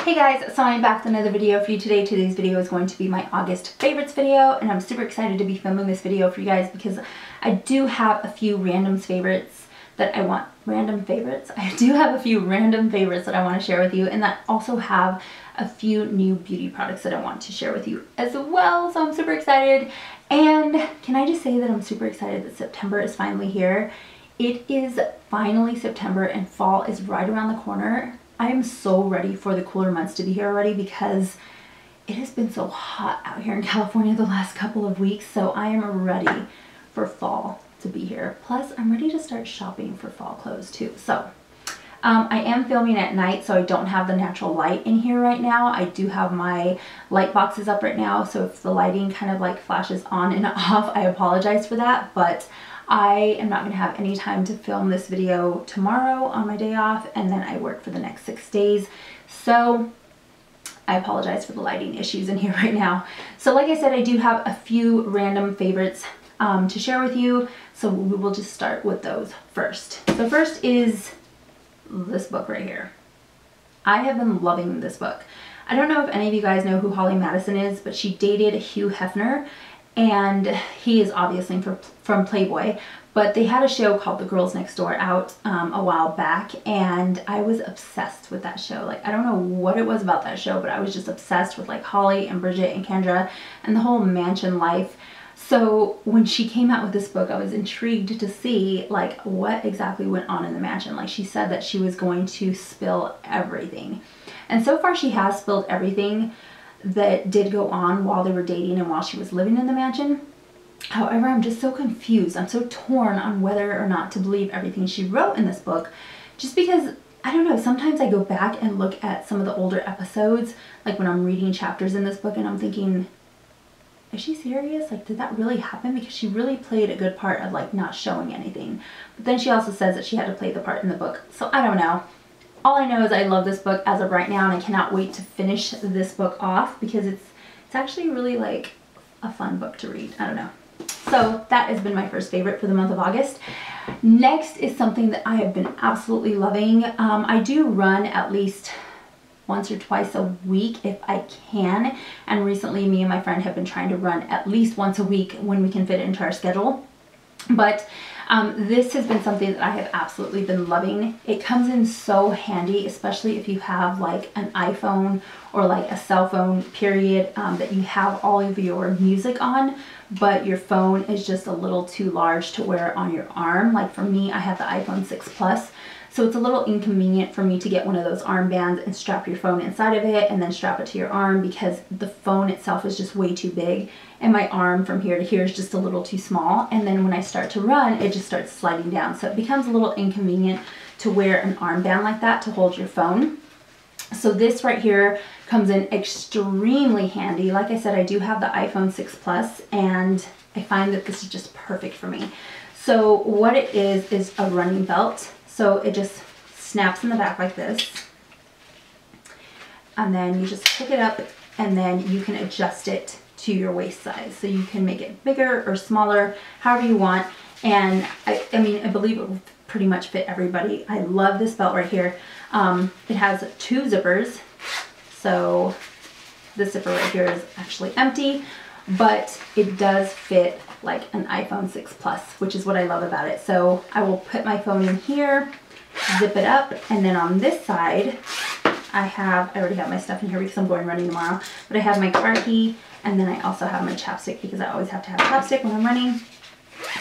Hey guys, so I'm back with another video for you today. Today's video is going to be my August favorites video, and I'm super excited to be filming this video for you guys because I do have a few random favorites that I want, I do have a few random favorites that I want to share with you, and that also have a few new beauty products that I want to share with you as well. So I'm super excited, and can I just say that I'm super excited that September is finally here. It is finally September and fall is right around the corner. I am so ready for the cooler months to be here already because it has been so hot out here in California the last couple of weeks. So I am ready for fall to be here. Plus, I'm ready to start shopping for fall clothes too. So I am filming at night, so I don't have the natural light in here right now. I do have my light boxes up right now, so if the lighting kind of like flashes on and off, I apologize for that. But I am not going to have any time to film this video tomorrow on my day off, and then I work for the next 6 days. So I apologize for the lighting issues in here right now. So like I said, I do have a few random favorites to share with you. So we will just start with those first. So first is this book right here. I have been loving this book. I don't know if any of you guys know who Holly Madison is, but she dated Hugh Hefner. And he is obviously from Playboy, but they had a show called The Girls Next Door out a while back, and I was obsessed with that show. Like, I don't know what it was about that show, but I was just obsessed with like Holly and Bridget and Kendra and the whole mansion life. So when she came out with this book, I was intrigued to see like what exactly went on in the mansion. Like, she said that she was going to spill everything, and so far she has spilled everything that did go on while they were dating and while she was living in the mansion. However, I'm just so confused. I'm so torn on whether or not to believe everything she wrote in this book, just because, I don't know, sometimes I go back and look at some of the older episodes, like when I'm reading chapters in this book, and I'm thinking, is she serious? Like, did that really happen? Because she really played a good part of like not showing anything. But then she also says that she had to play the part in the book. So I don't know. All I know is I love this book as of right now, and I cannot wait to finish this book off because it's actually really like a fun book to read. I don't know. So that has been my first favorite for the month of August. Next is something that I have been absolutely loving. I do run at least once or twice a week if I can, and recently me and my friend have been trying to run at least once a week when we can fit it into our schedule. But this has been something that I have absolutely been loving. It comes in so handy, especially if you have like an iPhone or like a cell phone period, that you have all of your music on, but your phone is just a little too large to wear on your arm. Like for me, I have the iPhone 6 Plus. So it's a little inconvenient for me to get one of those armbands and strap your phone inside of it and then strap it to your arm, because the phone itself is just way too big and my arm from here to here is just a little too small. And then when I start to run, it just starts sliding down. So it becomes a little inconvenient to wear an armband like that to hold your phone. So this right here comes in extremely handy. Like I said, I do have the iPhone 6 Plus, and I find that this is just perfect for me. So what it is a running belt. So it just snaps in the back like this, and then you just pick it up, and then you can adjust it to your waist size. So you can make it bigger or smaller, however you want. And I mean, I believe it will pretty much fit everybody. I love this belt right here. It has 2 zippers. So this zipper right here is actually empty, but it does fit like an iPhone 6 Plus, which is what I love about it. So I will put my phone in here, zip it up, and then on this side, I already have my stuff in here because I'm going running tomorrow, but I have my car key, and then I also have my chapstick because I always have to have chapstick when I'm running.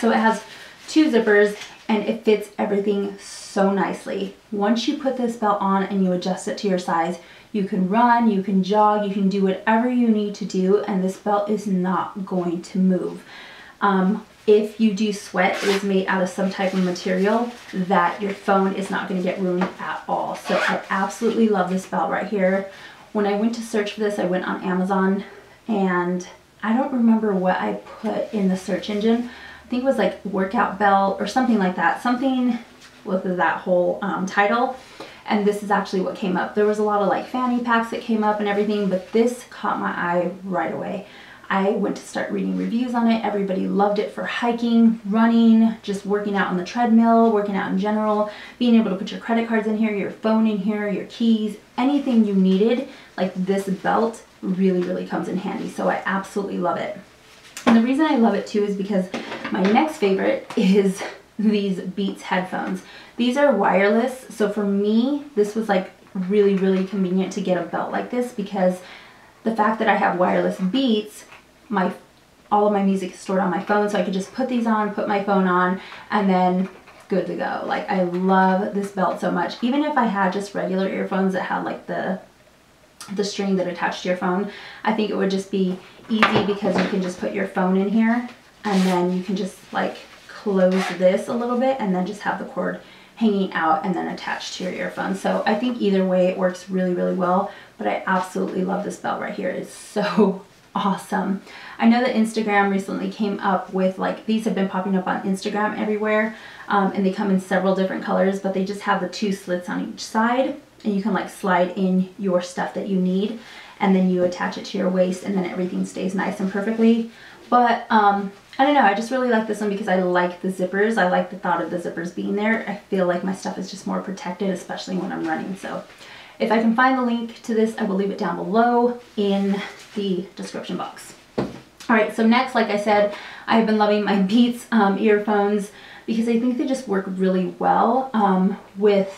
So it has 2 zippers, and it fits everything so nicely. Once you put this belt on and you adjust it to your size, you can run, you can jog, you can do whatever you need to do, and this belt is not going to move. If you do sweat, it is made out of some type of material that your phone is not going to get ruined at all. So I absolutely love this belt right here. When I went to search for this, I went on Amazon, and I don't remember what I put in the search engine. I think it was like workout belt or something like that. Something with that whole title. And this is actually what came up. There was a lot of like fanny packs that came up and everything, but this caught my eye right away. I went to start reading reviews on it. Everybody loved it for hiking, running, just working out on the treadmill, working out in general, being able to put your credit cards in here, your phone in here, your keys, anything you needed. Like, this belt really, really comes in handy. So I absolutely love it. And the reason I love it too is because my next favorite is these Beats headphones. These are wireless. So for me, this was like really, really convenient to get a belt like this, because the fact that I have wireless Beats, all of my music is stored on my phone, so I could just put these on, put my phone on, and then good to go. Like, I love this belt so much. Even if I had just regular earphones that had like the string that attached to your phone, I think it would just be easy, because you can just put your phone in here and then you can just like close this a little bit and then just have the cord hanging out and then attached to your earphones. So I think either way it works really, really well, but I absolutely love this belt right here. It's so awesome. I know that Instagram recently came up with, like, these have been popping up on Instagram everywhere, and they come in several different colors, but they just have the 2 slits on each side, and you can like slide in your stuff that you need, and then you attach it to your waist, and then everything stays nice and perfectly. But I don't know, I just really like this one because I like the zippers. I like the thought of the zippers being there. I feel like my stuff is just more protected, especially when I'm running. So if I can find the link to this, I will leave it down below in the description box. All right, so next, like I said, I've been loving my Beats earphones, because I think they just work really well with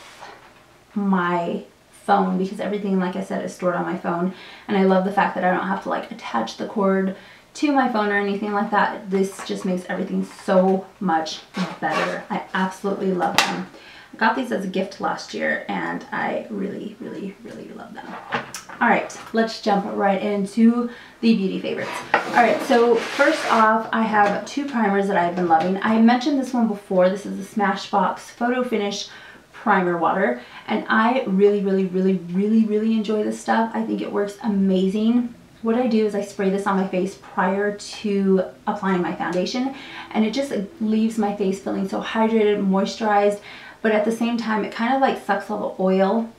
my phone, because everything, like I said, is stored on my phone. And I love the fact that I don't have to like attach the cord to my phone or anything like that. This just makes everything so much better. I absolutely love them. I got these as a gift last year, and I really, really, really love them. All right, let's jump right into the beauty favorites. All right, so first off, I have 2 primers that I've been loving. I mentioned this one before. This is the Smashbox Photo Finish Primer Water, and I really, really, really, really, really enjoy this stuff. I think it works amazing. What I do is I spray this on my face prior to applying my foundation, and it just leaves my face feeling so hydrated, moisturized, but at the same time, it kind of like sucks all the oil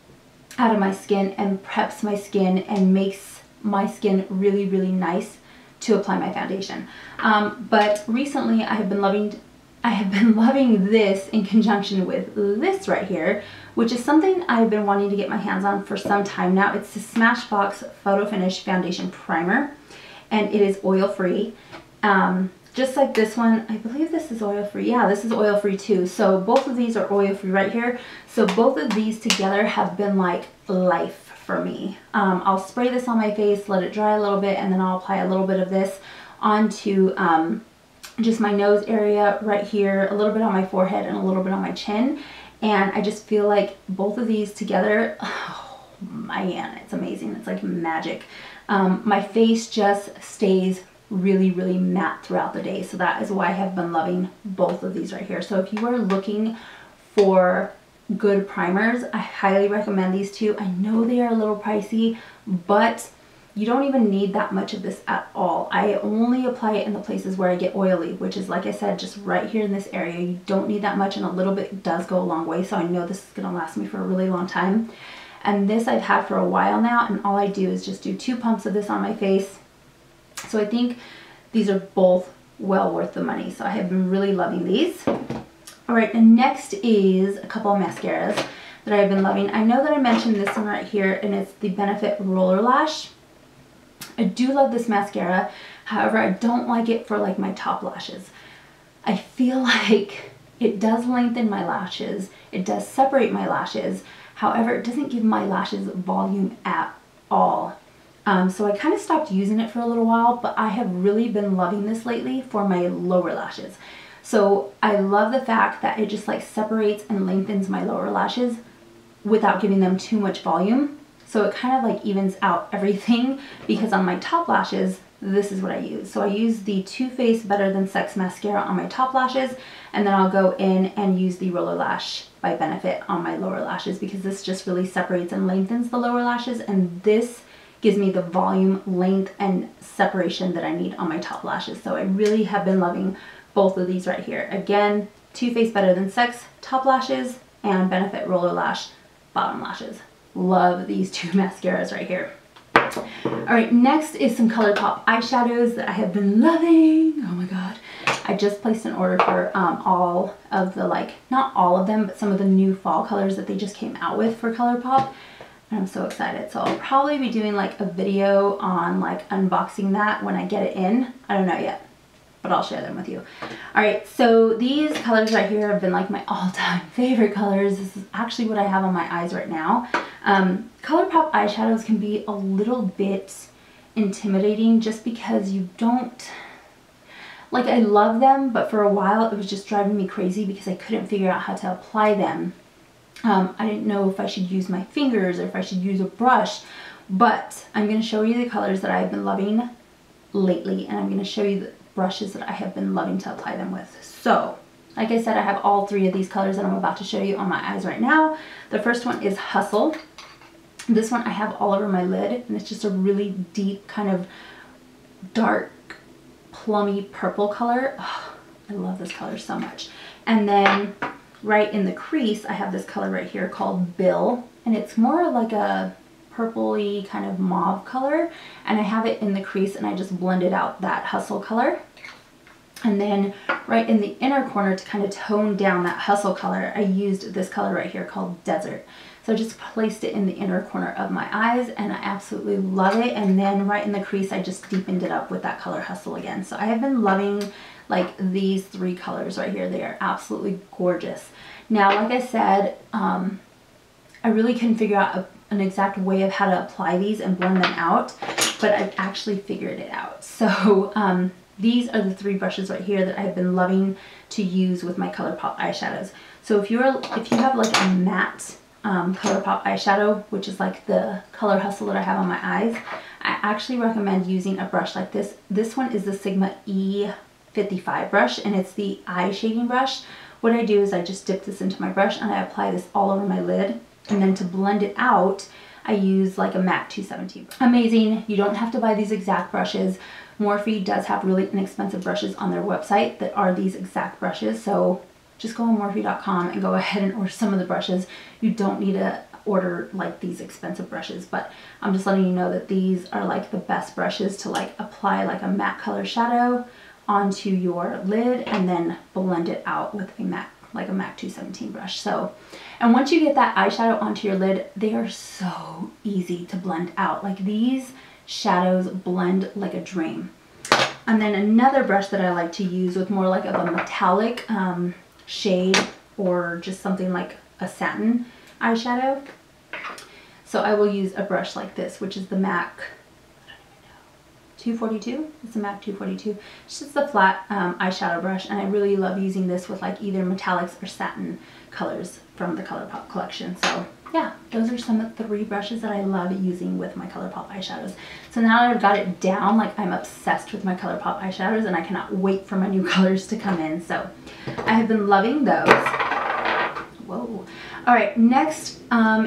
out of my skin and preps my skin and makes my skin really, really nice to apply my foundation. But recently I have been loving this in conjunction with this right here, which is something I've been wanting to get my hands on for some time now. It's the Smashbox Photo Finish Foundation Primer, and it is oil-free. Just like this one, I believe this is oil-free. Yeah, this is oil-free too. So both of these are oil-free right here. So both of these together have been like life for me. I'll spray this on my face, let it dry a little bit, and then I'll apply a little bit of this onto just my nose area right here, a little bit on my forehead, and a little bit on my chin. And I just feel like both of these together, oh man, it's amazing. It's like magic. My face just stays really, really matte throughout the day. So that is why I have been loving both of these right here. So if you are looking for good primers, I highly recommend these 2. I know they are a little pricey, but you don't even need that much of this at all. I only apply it in the places where I get oily, which is, like I said, just right here in this area. You don't need that much, and a little bit does go a long way. So I know this is gonna last me for a really long time. And this I've had for a while now, and all I do is just do 2 pumps of this on my face. So I think these are both well worth the money. So I have been really loving these. All right, and next is a couple of mascaras that I've been loving. I know that I mentioned this one right here, and it's the Benefit Roller Lash. I do love this mascara. However, I don't like it for like my top lashes. I feel like it does lengthen my lashes. It does separate my lashes. However, it doesn't give my lashes volume at all. So I kind of stopped using it for a little while, but I have really been loving this lately for my lower lashes. So I love the fact that it just like separates and lengthens my lower lashes without giving them too much volume. So it kind of like evens out everything, because on my top lashes, this is what I use. So I use the Too Faced Better Than Sex mascara on my top lashes, and then I'll go in and use the Roller Lash by Benefit on my lower lashes, because this just really separates and lengthens the lower lashes, and this gives me the volume, length, and separation that I need on my top lashes. So I really have been loving both of these right here. Again, Too Faced Better Than Sex top lashes, and Benefit Roller Lash bottom lashes. Love these 2 mascaras right here. All Alright, next is some ColourPop eyeshadows that I have been loving. Oh my god. I just placed an order for all of the, like, not all of them, but some of the new fall colors that they just came out with for ColourPop. And I'm so excited. So I'll probably be doing like a video on like unboxing that when I get it in. I don't know yet, but I'll share them with you. Alright, so these colors right here have been like my all-time favorite colors. This is actually what I have on my eyes right now. ColourPop eyeshadows can be a little bit intimidating just because you don't, like, I love them, but for a while it was just driving me crazy because I couldn't figure out how to apply them. I didn't know if I should use my fingers or if I should use a brush, but I'm going to show you the colors that I've been loving lately, and I'm going to show you the brushes that I have been loving to apply them with. So, like I said, I have all three of these colors that I'm about to show you on my eyes right now. The first one is Hustle. This one I have all over my lid, and it's just a really deep kind of dark plummy purple color. Oh, I love this color so much. And then right in the crease, I have this color right here called Bill, and it's more like a purpley kind of mauve color, and I have it in the crease and I just blended out that Hustle color. And then right in the inner corner to kind of tone down that Hustle color, I used this color right here called Desert. So I just placed it in the inner corner of my eyes and I absolutely love it. And then right in the crease, I just deepened it up with that color Hustle again. So I have been loving like these three colors right here. They are absolutely gorgeous. Now, like I said, I really couldn't figure out an exact way of how to apply these and blend them out, but I've actually figured it out. So these are the three brushes right here that I've been loving to use with my ColourPop eyeshadows. So if you have like a matte ColourPop eyeshadow, which is like the Color Hustle that I have on my eyes, I actually recommend using a brush like this. This one is the Sigma E55 brush, and it's the eye shading brush. What I do is I just dip this into my brush and I apply this all over my lid, and then to blend it out, I use like a MAC 217. Amazing. You don't have to buy these exact brushes. Morphe does have really inexpensive brushes on their website that are these exact brushes, so just go on Morphe.com and go ahead and order some of the brushes. You don't need to order like these expensive brushes, but I'm just letting you know that these are like the best brushes to like apply like a matte color shadow onto your lid and then blend it out with a MAC, like a MAC 217 brush. So, and once you get that eyeshadow onto your lid, they are so easy to blend out. Like these shadows blend like a dream. And then another brush that I like to use with more like of a metallic shade or just something like a satin eyeshadow. So I will use a brush like this, which is the MAC 242. It's a MAC 242. It's just a flat eyeshadow brush, and I really love using this with like either metallics or satin colors from the ColourPop collection. So yeah, those are some of the three brushes that I love using with my ColourPop eyeshadows. So now that I've got it down, like I'm obsessed with my ColourPop eyeshadows and I cannot wait for my new colors to come in. So I have been loving those. Whoa. All right, next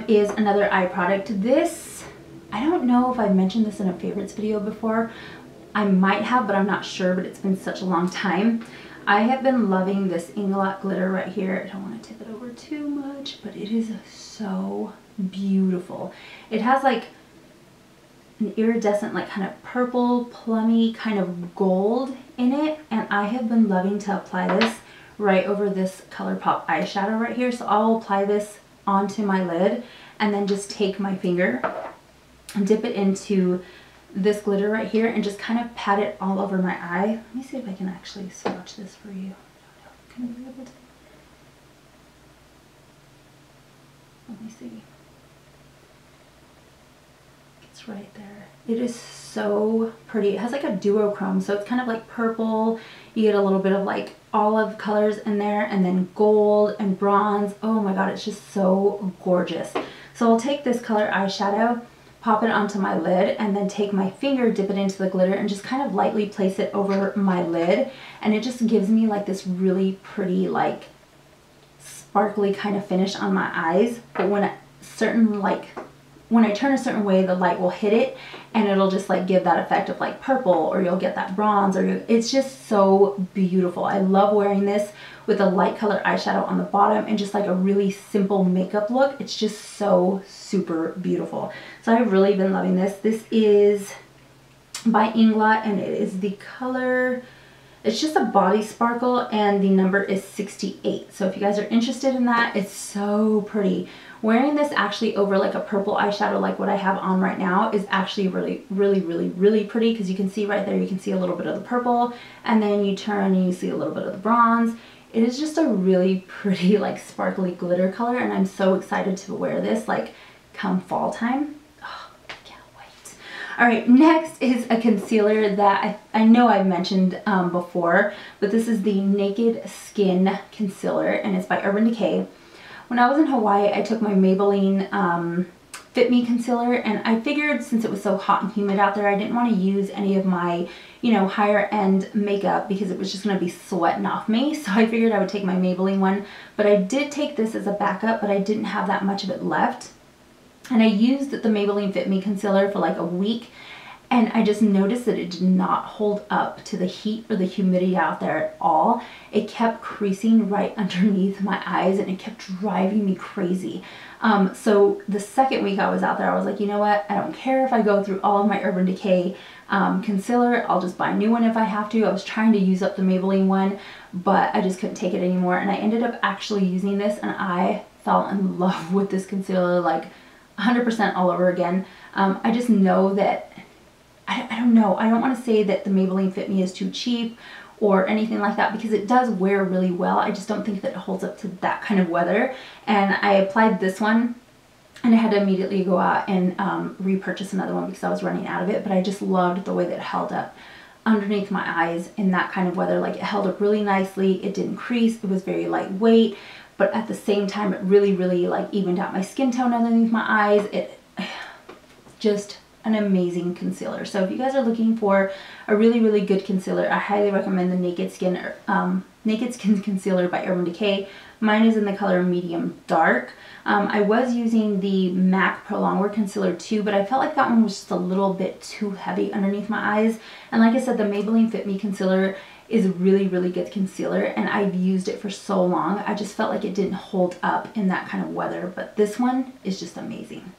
is another eye product. This, I don't know if I've mentioned this in a favorites video before. I might have, but I'm not sure, but it's been such a long time. I have been loving this Inglot glitter right here. I don't want to tip it over too much, but it is so beautiful. It has like an iridescent, like kind of purple, plummy kind of gold in it, and I have been loving to apply this right over this ColourPop eyeshadow right here. So I'll apply this onto my lid and then just take my finger and dip it into this glitter right here and just kind of pat it all over my eye. Let me see if I can actually swatch this for you. Can you be able to? Let me see. It's right there. It is so pretty. It has like a duochrome, so it's kind of like purple. You get a little bit of like olive colors in there, and then gold and bronze. Oh my god, it's just so gorgeous. So I'll take this color eyeshadow, pop it onto my lid, and then take my finger, dip it into the glitter, and just kind of lightly place it over my lid. And it just gives me like this really pretty, like sparkly kind of finish on my eyes. But when I turn a certain way, the light will hit it and it'll just like give that effect of like purple, or you'll get that bronze, or it's just so beautiful. I love wearing this with a light color eyeshadow on the bottom and just like a really simple makeup look. It's just so super beautiful. So I've really been loving this. This is by Inglot and it is the color, it's just a body sparkle and the number is 68. So if you guys are interested in that, it's so pretty. Wearing this actually over like a purple eyeshadow like what I have on right now is actually really pretty, because you can see right there, you can see a little bit of the purple, and then you turn and you see a little bit of the bronze. It is just a really pretty like sparkly glitter color, and I'm so excited to wear this like come fall time. Oh, I can't wait. All right, next is a concealer that I know I've mentioned before, but this is the Naked Skin Concealer, and it's by Urban Decay. When I was in Hawaii, I took my Maybelline Fit Me concealer, and I figured since it was so hot and humid out there, I didn't want to use any of my, you know, higher end makeup because it was just going to be sweating off me. So I figured I would take my Maybelline one, but I did take this as a backup, but I didn't have that much of it left. And I used the Maybelline Fit Me concealer for like a week, and I just noticed that it did not hold up to the heat or the humidity out there at all. It kept creasing right underneath my eyes, and it kept driving me crazy. So the second week I was out there, I was like, you know what? I don't care if I go through all of my Urban Decay concealer. I'll just buy a new one if I have to. I was trying to use up the Maybelline one, but I just couldn't take it anymore. And I ended up actually using this, and I fell in love with this concealer like 100% all over again. I just know that I don't know. I don't want to say that the Maybelline Fit Me is too cheap or anything like that, because it does wear really well. I just don't think that it holds up to that kind of weather. And I applied this one, and I had to immediately go out and repurchase another one because I was running out of it. But I just loved the way that it held up underneath my eyes in that kind of weather. Like, it held up really nicely. It didn't crease. It was very lightweight, but at the same time, it really like evened out my skin tone underneath my eyes. It just an amazing concealer. So if you guys are looking for a really good concealer, I highly recommend the Naked Skin Concealer by Urban Decay. Mine is in the color medium dark. I was using the MAC Pro Longwear Concealer too, but I felt like that one was just a little bit too heavy underneath my eyes. And like I said, the Maybelline Fit Me Concealer is a really good concealer, and I've used it for so long. I just felt like it didn't hold up in that kind of weather, but this one is just amazing.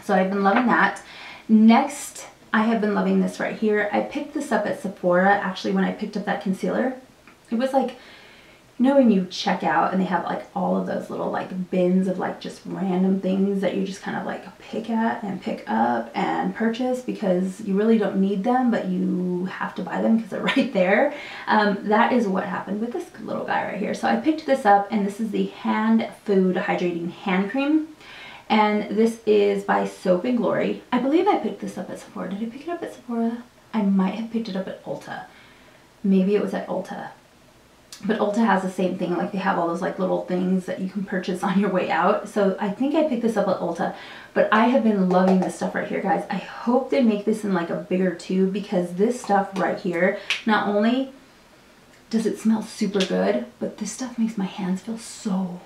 So I've been loving that. Next, I have been loving this right here. I picked this up at Sephora actually when I picked up that concealer. It was like, you know when you check out and they have like all of those little like bins of like just random things that you just kind of like pick at and pick up and purchase because you really don't need them, but you have to buy them because they're right there. That is what happened with this little guy right here. So I picked this up, and this is the Hand Food Hydrating Hand Cream. And this is by Soap & Glory. I believe I picked this up at Sephora. Did I pick it up at Sephora? I might have picked it up at Ulta. Maybe it was at Ulta. But Ulta has the same thing. Like, they have all those like little things that you can purchase on your way out. So I think I picked this up at Ulta. But I have been loving this stuff right here, guys. I hope they make this in like a bigger tube, because this stuff right here, not only does it smell super good, but this stuff makes my hands feel so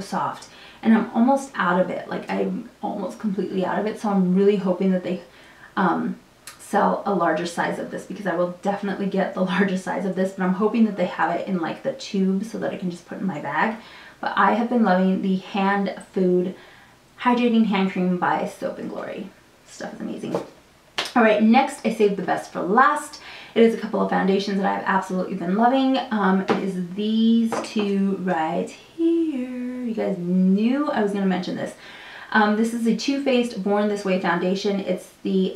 soft. And I'm almost out of it. Like, I'm almost completely out of it. So I'm really hoping that they sell a larger size of this, because I will definitely get the larger size of this. But I'm hoping that they have it in like the tube so that I can just put it in my bag. But I have been loving the Hand Food Hydrating Hand Cream by Soap & Glory. This stuff is amazing. All right, next I saved the best for last. It is a couple of foundations that I've absolutely been loving. It is these two right here. You guys knew I was going to mention this. This is the Too Faced Born This Way foundation. It's the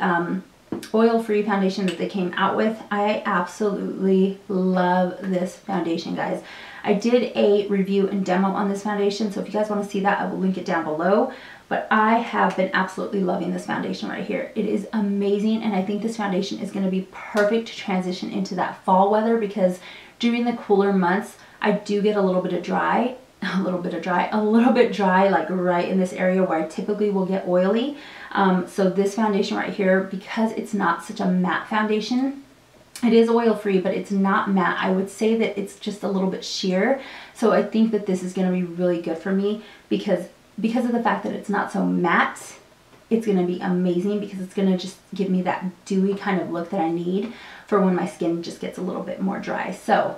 oil-free foundation that they came out with. I absolutely love this foundation, guys. I did a review and demo on this foundation, so if you guys want to see that, I will link it down below. But I have been absolutely loving this foundation right here. It is amazing, and I think this foundation is going to be perfect to transition into that fall weather, because during the cooler months, I do get a little bit dry, like right in this area where I typically will get oily. So this foundation right here, because it's not such a matte foundation, it is oil free, but it's not matte. I would say that it's just a little bit sheer. So I think that this is going to be really good for me, because of the fact that it's not so matte. It's going to be amazing, because it's going to just give me that dewy kind of look that I need for when my skin just gets a little bit more dry. So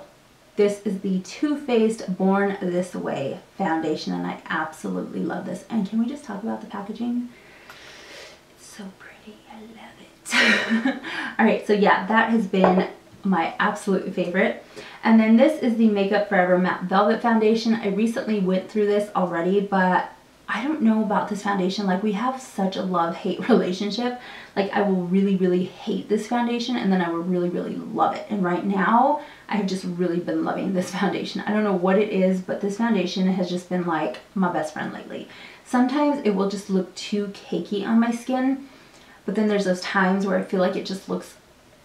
This is the Too Faced Born This Way foundation, and I absolutely love this. And can we just talk about the packaging? It's so pretty. I love it. All right, so yeah, that has been my absolute favorite. And then this is the Makeup Forever Matte Velvet Foundation. I recently went through this already, but I don't know about this foundation. Like, we have such a love-hate relationship. Like, I will really, really hate this foundation, and then I will really, really love it. And right now, I have just really been loving this foundation. I don't know what it is, but this foundation has just been like my best friend lately. Sometimes it will just look too cakey on my skin, but then there's those times where I feel like it just looks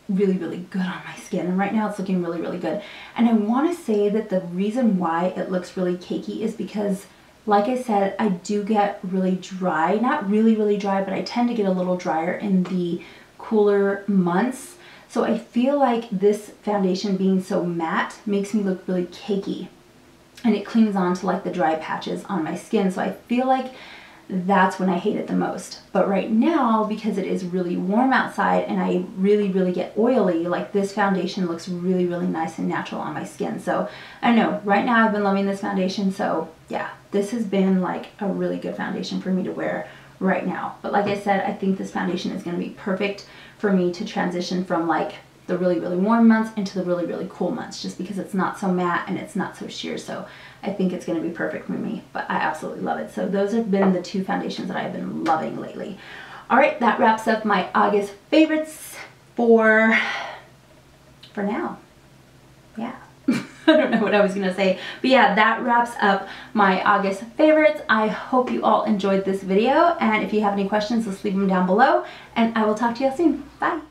really, really good on my skin. And right now it's looking really, really good. And I want to say that the reason why it looks really cakey is because, like I said, I do get really dry. Not really, really dry, but I tend to get a little drier in the cooler months. So I feel like this foundation being so matte makes me look really cakey. And it clings on to like the dry patches on my skin. So I feel like that's when I hate it the most. But right now, because it is really warm outside and I really, really get oily, like this foundation looks really, really nice and natural on my skin. So I don't know, right now I've been loving this foundation. So yeah, this has been like a really good foundation for me to wear right now. But like I said, I think this foundation is going to be perfect for me to transition from like the really, really warm months into the really, really cool months, just because it's not so matte and it's not so sheer. So I think it's going to be perfect for me, but I absolutely love it. So those have been the two foundations that I've been loving lately. All right, that wraps up my August favorites for now. Yeah. I don't know what I was going to say, but yeah, that wraps up my August favorites. I hope you all enjoyed this video, and if you have any questions, let's leave them down below, and I will talk to you all soon. Bye.